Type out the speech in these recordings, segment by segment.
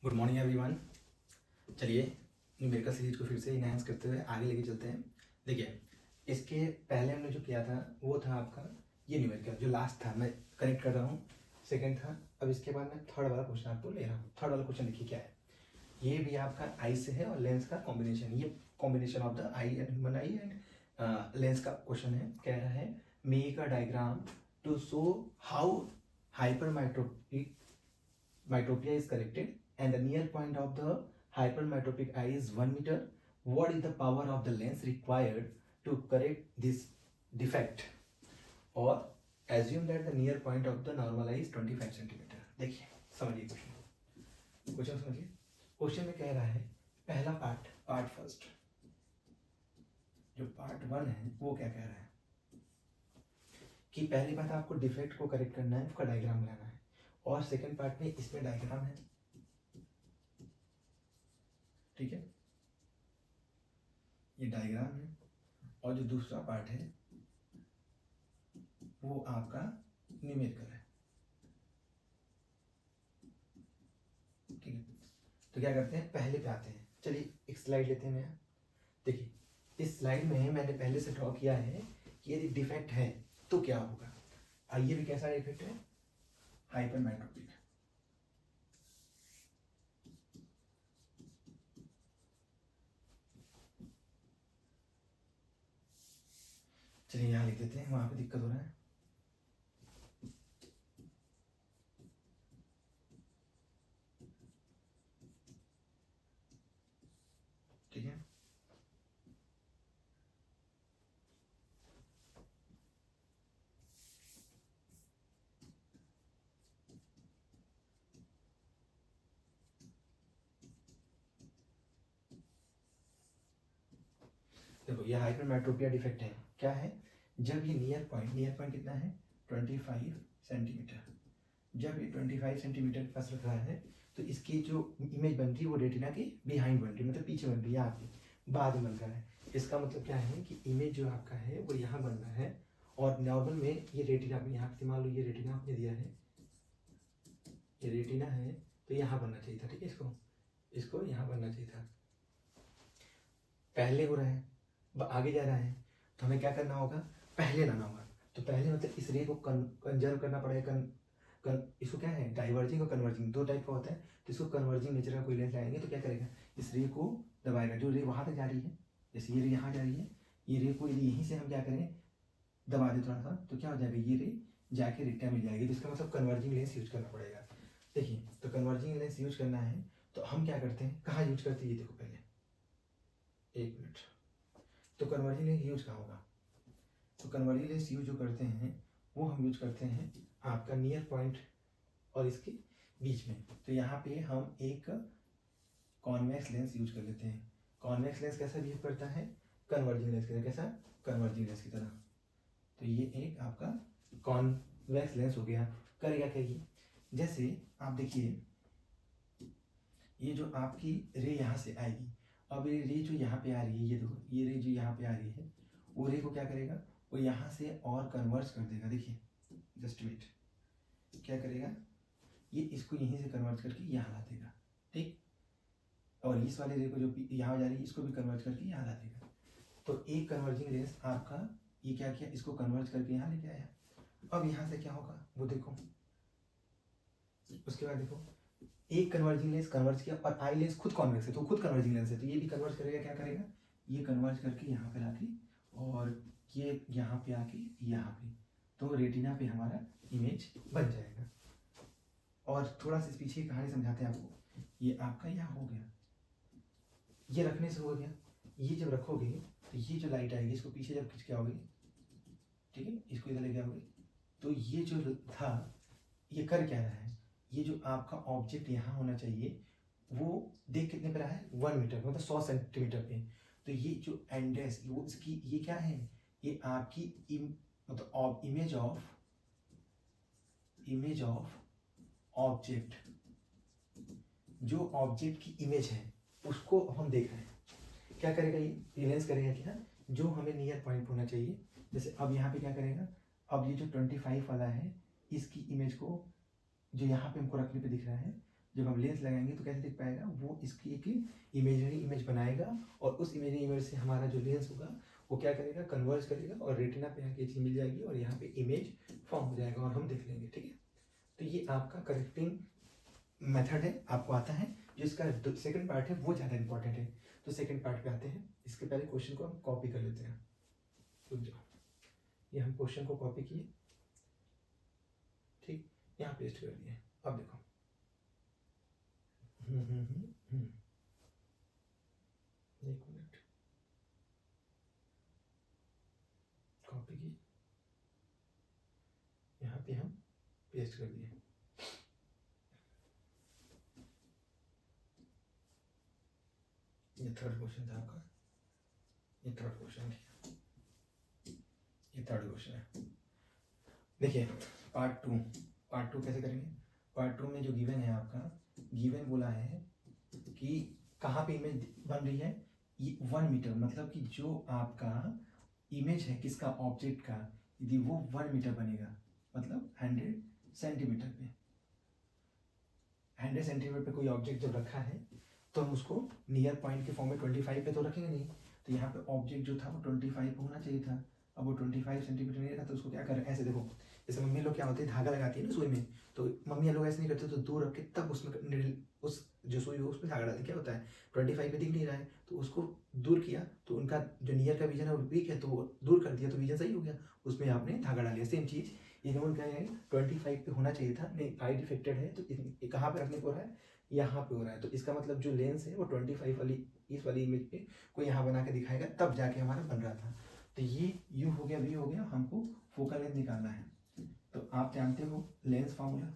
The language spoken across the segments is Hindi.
Good morning everyone. चलिए न्यूमेरिकल सीरीज को फिर से इनहेंस करते हुए आगे लेके चलते हैं। देखिए, इसके पहले हमने जो किया था वो था आपका ये न्यूमेरिकल जो लास्ट था, मैं करेक्ट कर रहा हूँ, सेकंड था। अब इसके बाद मैं थर्ड वाला क्वेश्चन आपको ले रहा हूँ। थर्ड वाला क्वेश्चन देखिए क्या है। ये भी आपका आई से है और लेंस का कॉम्बिनेशन, ये combination of the eye and human eye and lens का क्वेश्चन है। कह रहा है make a diagram to show how hyper myopia is corrected and the near point of the hypermetropic eye is 1 meter. What is the power of the lens required to correct this defect? Or assume that the near point of the normal eye is 25 centimeter. देखिए समझिए क्वेश्चन समझिए। क्वेश्चन में कह रहा है पहला पार्ट फर्स्ट, जो पार्ट 1 है वो क्या कह रहा है कि पहली बात आपको डिफेक्ट को करेक्ट करना है, उसका डायग्राम बनाना है। और सेकंड पार्ट में इसमें डायग्राम है, ठीक है, ये डायग्राम है। और जो दूसरा पार्ट है वो आपका न्यूमेरिकल है, ठीक है। तो क्या करते हैं, पहले पे आते हैं। चलिए एक स्लाइड लेते हैं मैं। देखिए इस स्लाइड में मैंने पहले से ड्रॉ किया है कि यदि डिफेक्ट है तो क्या होगा। आइए भी कैसा डिफेक्ट है, हाइपरमेट्रोपिक। चलिए यहाँ लिख देते हैं, वहां पे दिक्कत हो रहा है। ठीक है, देखो ये हाइपरमेट्रोपिया डिफेक्ट है। क्या है, जब ये नियर पॉइंट कितना है 25 सेंटीमीटर, जब ये 25 सेंटीमीटर के पास रख रहा है तो इसकी जो इमेज बन रही है वो रेटिना के बिहाइंड बन रही है, मतलब पीछे बन रही है, यहाँ पे बाद में बन रहा है। इसका मतलब क्या है कि इमेज जो आपका है वो यहाँ बन रहा है। और नॉर्मल में ये रेटिना में यहाँ पे मान लो ये रेटिना आपने दिया है, ये रेटिना है तो यहाँ बनना चाहिए था, ठीक है। इसको यहाँ बनना चाहिए था, पहले हो रहा है, आगे जा रहा है, तो हमें क्या करना होगा, पहले लाना होगा। तो पहले मतलब इस रे को कंजर्व करना पड़ेगा। इसको क्या है, डाइवर्जिंग और कन्वर्जिंग दो टाइप का होता है। तो इसको कन्वर्जिंग नेचर का कोई लेंस लाएंगे तो क्या करेगा, इस रे को दबाएगा। जो रे वहां तक जा रही है, जैसे ये रे यहाँ जा रही है, ये रे को यदि यहीं से हम क्या करें, दबा दे थोड़ा सा, तो क्या हो जाएगा, ये रे जाके रेटिना मिल जाएगी। तो इसका मतलब कन्वर्जिंग लेंस यूज करना पड़ेगा। देखिए तो कन्वर्जिंग लेंस यूज करना है तो हम क्या करते हैं, कहाँ यूज करते हैं, ये देखो पहले, एक मिनट। तो कन्वर्जिंग लेंस यूज कहाँ होगा, तो कन्वर्जिंग लेंस यूज जो करते हैं वो हम यूज करते हैं आपका नियर पॉइंट और इसके बीच में। तो यहाँ पे हम एक कॉन्वेक्स लेंस यूज कर लेते हैं। कॉन्वेक्स लेंस कैसा बिहेव करता है, कन्वर्जिंग लेंस की तरह। कैसा, कन्वर्जिंग लेंस की तरह। तो ये एक आपका कॉन्वेक्स लेंस हो गया। करेगा क्या ये, जैसे आप देखिए ये जो आपकी रे यहाँ से आएगी, अब ये रे जो यहाँ पे आ रही है, ये देखो ये रे जो यहाँ पे आ रही है, वो रे को क्या करेगा, वो यहाँ से और कन्वर्ट कर देगा। देखिए जस्ट वेट, क्या करेगा, ये इसको यहीं से कन्वर्ट करके यहाँ ला देगा, ठीक। और इस वाले रे को जो यहाँ जा रही है इसको भी कन्वर्ट करके यहाँ ला देगा। तो एक कन्वर्जिंग रेस आपका ये क्या किया, इसको कन्वर्ट करके यहाँ लेके आया। अब यहाँ से क्या होगा वो देखो, उसके बाद देखो एक कन्वर्जिंग लेंस कन्वर्ज किया और आई लेंस खुद कॉन्वेक्स है तो खुद कन्वर्जिंग लेंस है, तो ये भी कन्वर्ज करेगा। क्या करेगा, ये कन्वर्ज करके यहाँ पे लाके और ये यहाँ पे आके यहाँ पे, तो रेटिना पे हमारा इमेज बन जाएगा। और थोड़ा सा इस पीछे की कहानी समझाते हैं आपको। ये आपका यहाँ हो गया, ये रखने से हो गया। ये जब रखोगे तो ये जो लाइट आएगी इसको पीछे जब खींच के आओगे, ठीक है, इसको इधर लेके आओगे, तो ये जो था ये कर क्या रहा है, ये जो आपका ऑब्जेक्ट यहाँ होना चाहिए वो देख कितने पे रहा है, 1 मीटर, मतलब 100 सेंटीमीटर पे। तो ये जो एंडेस वो इसकी ये क्या है, ये आपकी मतलब इमेज ऑफ ऑब्जेक्ट, जो ऑब्जेक्ट की इमेज है उसको हम देख रहे हैं। क्या करेगा, ये लेंस करेगा क्या, जो हमें नियर पॉइंट होना चाहिए। जैसे अब यहाँ पे क्या करेगा, अब ये जो 25 वाला है इसकी इमेज को जो यहाँ पे हमको रखने पे दिख रहा है, जब हम लेंस लगाएंगे तो कैसे दिख पाएगा, वो इसकी एक इमेजनरी इमेज बनाएगा और उस इमेजनरी इमेज से हमारा जो लेंस होगा वो क्या करेगा, कन्वर्ज करेगा और रेटिना पे आके चीज़ मिल जाएगी और यहाँ पे इमेज फॉर्म हो जाएगा और हम देख लेंगे। ठीक है, तो ये आपका करेक्टिंग मेथड है, आपको आता है। जो इसका सेकंड पार्ट है वो ज़्यादा इंपॉर्टेंट है। तो सेकंड पार्ट पे आते हैं। इसके पहले क्वेश्चन को हम कॉपी कर लेते हैं। रुक जाओ, ये हम क्वेश्चन को कॉपी किए, ठीक, यहाँ पेस्ट कर दिए। अब देखो, एक मिनट, कॉपी की, यहाँ पे हम पेस्ट कर दिए। ये थर्ड क्वेश्चन था आपका, ये थर्ड क्वेश्चन है, ये थर्ड क्वेश्चन है। देखिए पार्ट टू कैसे करेंगे। पार्ट टू में जो गिवन है आपका, गिवन बोला है कि कहाँ पे इमेज बन रही है, ये 1 मीटर, मतलब कि जो आपका इमेज है किसका, ऑब्जेक्ट का, यदि वो 1 मीटर बनेगा, मतलब 100 सेंटीमीटर पे, 100 सेंटीमीटर पे कोई ऑब्जेक्ट जब रखा है तो हम उसको नियर पॉइंट के फॉर्म में 25 पे तो रखेंगे नहीं। तो यहाँ पे ऑब्जेक्ट जो था वो 25 पे होना चाहिए था। अब वो 25 सेंटीमीटर नहीं रहा, तो उसको क्या करें, ऐसे देखो, जैसे मम्मी लोग क्या होते हैं, धागा लगाती है ना सुई में, तो मम्मी लोग ऐसे नहीं करते, तो दूर रख के तब उसमें उस जो सुई हो उसमें धागा डालते, क्या होता है 25 पे दिख नहीं रहा है तो उसको दूर किया, तो उनका जो नियर का विजन है वो वीक है, तो वो दूर कर दिया तो विजन सही हो गया, उसमें आपने धागा डाल दिया। सेम चीज़ इन्होंने क्या है, 25 पे होना चाहिए था, नहीं आई डिफेक्टेड है, तो कहाँ पे रखने को रहा है, यहाँ पे हो रहा है। तो इसका मतलब जो लेंस है वो 25 वाली, इस वाली इमेज पे कोई यहाँ बना के दिखाएगा तब जाके हमारा बन रहा था। तो ये यू हो गया, वी हो गया, हमको फोकल लेंथ निकालना है। तो आप जानते हो लेंस फार्मूला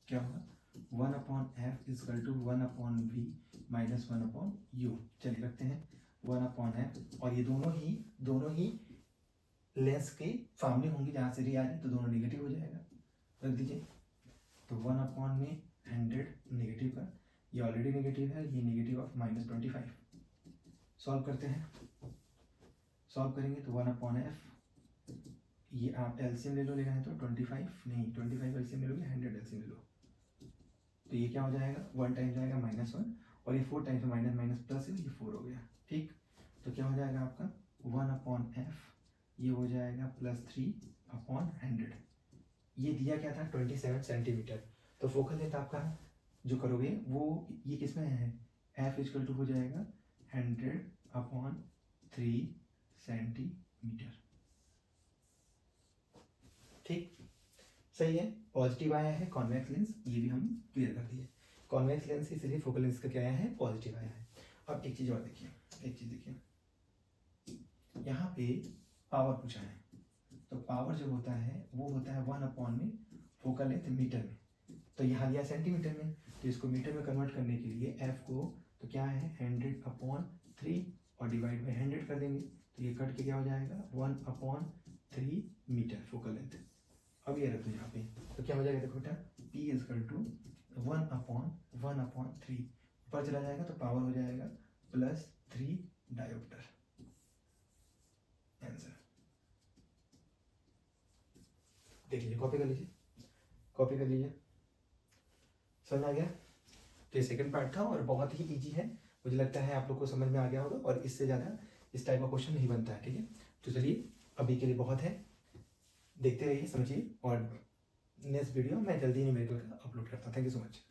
क्या होगा, 1/f is equal to 1/v minus 1/u। चलिए रखते हैं 1/f, और ये दोनों ही लेंस के सामने होंगे, जहाँ से रे आ रही तो दोनों नेगेटिव हो जाएगा, रख दीजिए। तो 1/में 100 नेगेटिव का, ये ऑलरेडी नेगेटिव है, ये नेगेटिव ऑफ -25। सॉल्व करते हैं, सॉल्व करेंगे तो 1/f, ये आप एलसीएम ले लो, लेना है तो 25 नहीं, 25 एलसीएम ले लोगे, 100 एलसीएम ले लो, तो ये क्या हो जाएगा, 1 टाइम जाएगा -1, और ये 4 टाइम्स माइनस माइनस प्लस है, ये 4 हो गया। ठीक, तो क्या हो जाएगा आपका 1/f, ये हो जाएगा +3/100। ये दिया क्या था 27 सेंटीमीटर। तो फोकल लेंथ आपका जो करोगे वो ये किस में है, f इक्वल टू हो जाएगा 100/3 सेंटीमीटर। ठीक, सही है, पॉजिटिव आया है कॉन्वेक्स लेंस, ये भी हम क्लियर कर दिए। कॉन्वेक्स लेंस इसलिए फोकल लेंस का क्या आया है, पॉजिटिव आया है। अब एक चीज़ और देखिए, एक चीज़ देखिए, यहाँ पे पावर पूछा है, तो पावर जो होता है वो होता है 1/, में फोकल लेंथ मीटर में, तो यहाँ लिया सेंटीमीटर में, तो इसको मीटर में कन्वर्ट करने के लिए f को तो क्या है 100/3 और डिवाइड बाई 100 कर देंगे, तो ये कट के क्या हो जाएगा 1/3 मीटर फोकल लेंथ। अब ये रख दो यहाँ पे, तो क्या हो जाएगा, देखो बेटा P इजकल टू 1/1/3, ऊपर चला जाएगा तो पावर हो जाएगा +3 डायोप्टर। आंसर देख लीजिए, कॉपी कर लीजिए, कॉपी कर लीजिए, समझ आ गया। तो ये सेकंड पार्ट था और बहुत ही इजी है, मुझे लगता है आप लोग को समझ में आ गया होगा, और इससे ज़्यादा इस टाइप का क्वेश्चन नहीं बनता है। ठीक है, तो चलिए अभी के लिए बहुत है, देखते रहिए, समझिए, और नेक्स्ट वीडियो मैं जल्दी न्यूमेरिकल का अपलोड करता हूँ। Thank you so much.